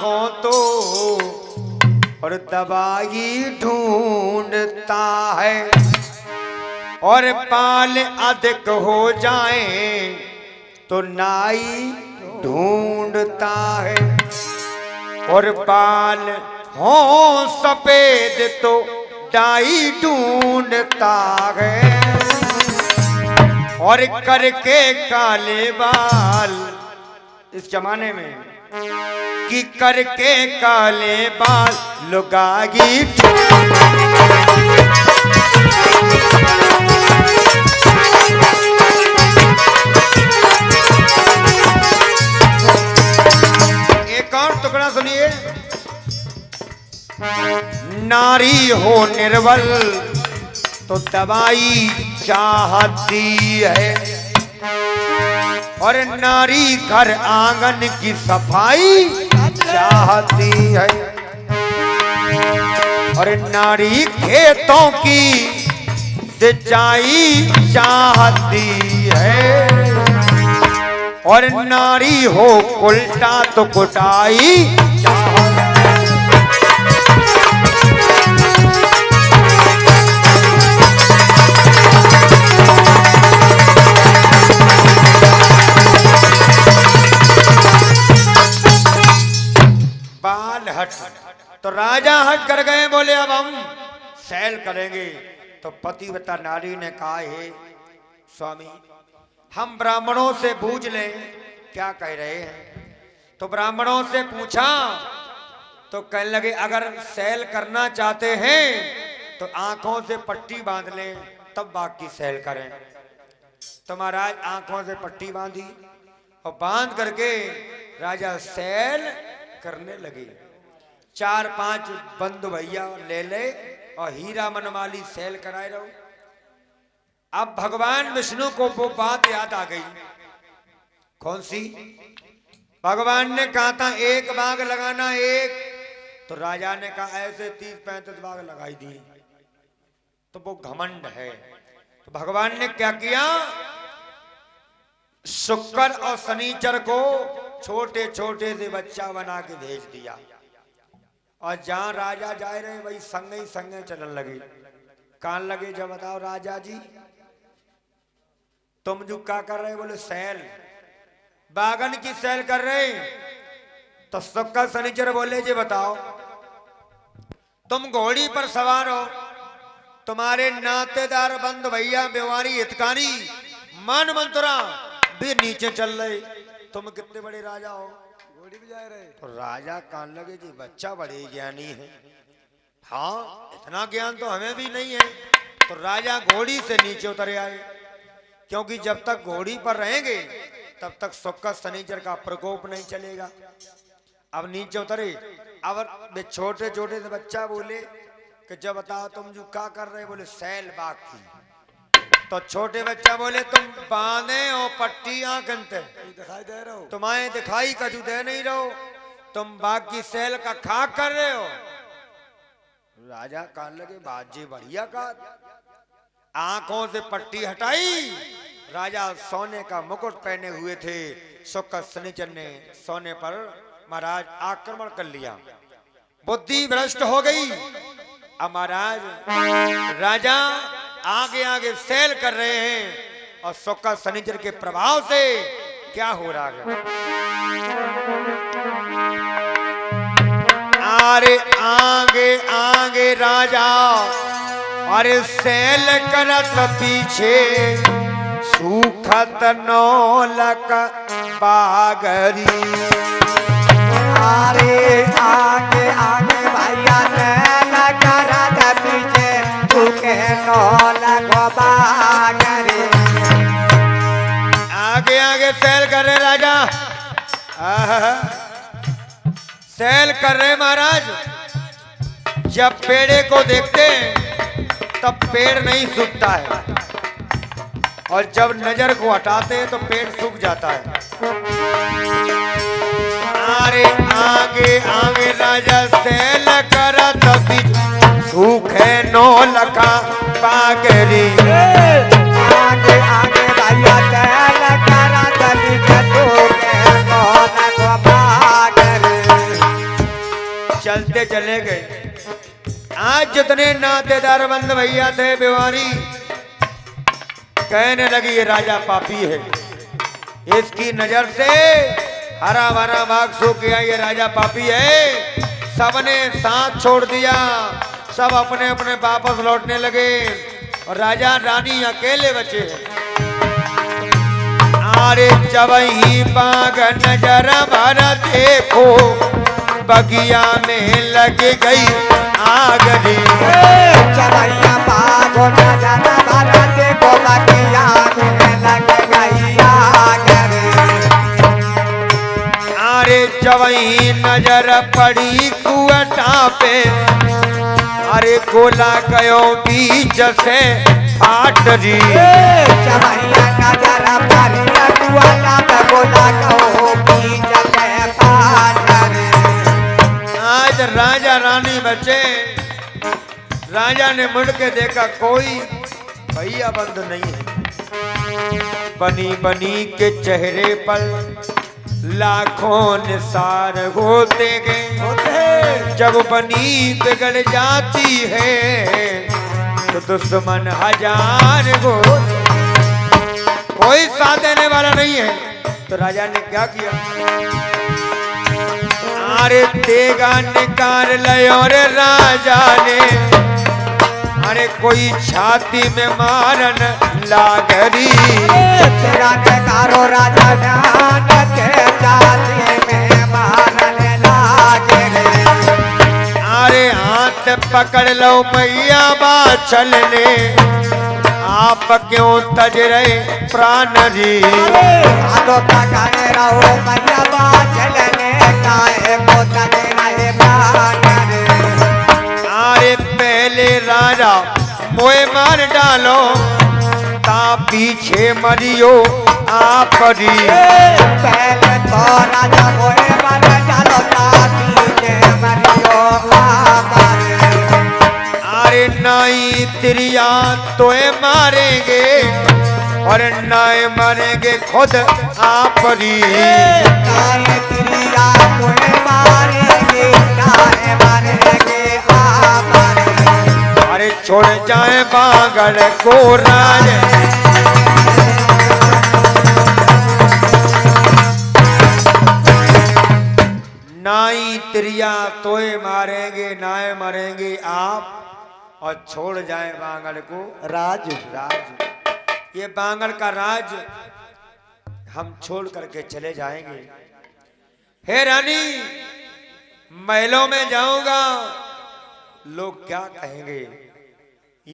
आंखों तो और दवाई ढूंढता है, और बाल अधिक हो जाए तो नाई ढूंढता है, और बाल हो सफेद तो डाई ढूंढता है, और करके काले बाल इस जमाने में कि करके काले बाल लुगाई एक और टुकड़ा सुनिए। नारी हो निर्बल तो दवाई चाहती है, और नारी घर आंगन की सफाई चाहती है, और नारी खेतों की सिंचाई चाहती है, और नारी हो उल्टा तो कुटाई चाहती है। बाल हट तो राजा हट कर गए, बोले अब हम सैल करेंगे। तो पतिव्रता नारी ने कहा, हे स्वामी हम ब्राह्मणों से पूछ लें क्या कह रहे हैं। तो ब्राह्मणों से पूछा तो कहने लगे अगर सैल करना चाहते हैं तो आंखों से पट्टी बांध लें तब बाकी सैल करें। तो महाराज आंखों से पट्टी बांधी और बांध करके राजा सैल करने लगे। 4-5 बंधु भैया ले ले और हीरा मनमाली सैल कराए रहो। अब भगवान विष्णु को वो बात याद आ गई। कौन सी? भगवान ने कहा था एक बाग लगाना एक, तो राजा ने कहा ऐसे 30-35 बाग लगाई दिए, तो वो घमंड है। तो भगवान ने क्या किया, शुक्र और शनिचर को छोटे छोटे से बच्चा बना के भेज दिया, और जहां राजा जाए रहे वही संगे संगे चलने लगे। कान लगे जब बताओ राजा जी तुम जो क्या कर रहे? बोले सैल, बागन की सैल कर रहे। तो शुक्र शनिचर बोले जी बताओ, तुम घोड़ी पर सवार हो, तुम्हारे नातेदार बंधु भैया बेवारी हितकारी मान मंत्रा भी नीचे चल रहे, तुम कितने बड़े राजा हो, घोड़ी भी जा रहे। तो राजा कान लगे जी बच्चा बड़े ज्ञानी है, हाँ इतना ज्ञान तो हमें भी नहीं है। तो राजा घोड़ी से नीचे उतरे आए, क्योंकि जब तक घोड़ी पर रहेंगे तब तक शुक्र शनिचर का प्रकोप नहीं चलेगा। अब नीचे उतरे, अब वे छोटे छोटे से बच्चा बोले कि जब बताओ तुम जो क्या कर रहे? बोले सैल बाग की। तो छोटे बच्चा बोले तुम बांधे और पट्टी आंखते दिखाई दे रहे हो, तुम्हारे दिखाई कजू दे नहीं रहो, तुम बाग की सैल का खा कर रहे हो। राजा कान लगे बाजी बढ़िया का, आंखों से पट्टी हटाई। राजा सोने का मुकुट पहने हुए थे, शुक्र शनिचर ने सोने पर महाराज आक्रमण कर लिया, बुद्धि भ्रष्ट हो गई। अब महाराज राजा आगे आगे सैल कर रहे हैं, और शुक्र शनिचर के प्रभाव से क्या हो रहा है, अरे आगे आगे राजा अरे सैल करत पीछे सूखत नौलक बागरी। अरे आगे आगे भैया सैल करत पीछे सूखे नौलक बागरी। आगे आगे सैल कर रहे राजा, सैल कर रहे महाराज। जब पेड़े को देखते हैं तब पेड़ नहीं सूखता है, और जब नजर को हटाते हैं तो पेड़ सूख जाता है। अरे आगे आगे राजा सैल करत सूखे नौलखा बागरी। आगे आगे भैया सैल करत पीछे सूखे नौलक बागरी। चलते चले गए। आज जितने नातेदार बंद भैया थे बीमारी कहने लगी ये राजा पापी है, इसकी नजर से हरा भरा बाग सो गया, ये राजा पापी है। सबने साथ छोड़ दिया, सब अपने अपने वापस लौटने लगे और राजा रानी अकेले बचे हैं। अरे जब ही बाग नजर भर देखो बगिया में लग गई आग रे। चवैया बागो नजर भर देखो बगिया में लग गई आग रे। अरे जब ही नजर पड़ी कुआटा पे, अरे गोला गयो बीच से फाट री। चवैया नजर पड़ी कुआटा पे गोला गयो बीच से फाट री। आज राजा रानी बचे। राजा ने मुड़ के देखा कोई भैया बंद नहीं है। बनी बनी के चेहरे पर लाखों निसार होते गए। जब बनी बिगड़ जाती है तो दुश्मन हजार हो। कोई साथ देने वाला नहीं है। तो राजा ने क्या किया, अरे तेगा निकाल लियो रे राजा ने। अरे कोई छाती में मारन लागरी। तेरा निकारो राजा जान के छाती में मारन लागरी। अरे हाथ पकड़ लो मैया बाछल ने, आप क्यों तज रहे प्राण री। हाथों पकड़ रहो मैया बाछल ने, काहे को तज रहे प्राण री। अरे पहले राजा मोए मार डालो, ता पीछे मरियो आप री। पहले तो राजा मोए मार डालो, ता पीछे मरियो आप री। अरे नाई तिरिया तोए मारेंगे और नाए मारेंगे खुद आप री। नाए तिरिया तोए मारेंगे, नाए मारेंगे आप री। अरे छोड़ जाए बागड़ को राज। नाई तिरिया तोए मारेंगे नाए मरेंगे आप, और छोड़ जाए बांगड़ को राज। राज। ये बांगड़ का राज हम छोड़ करके चले जाएंगे। हे रानी, महलों में जाऊंगा लोग क्या कहेंगे,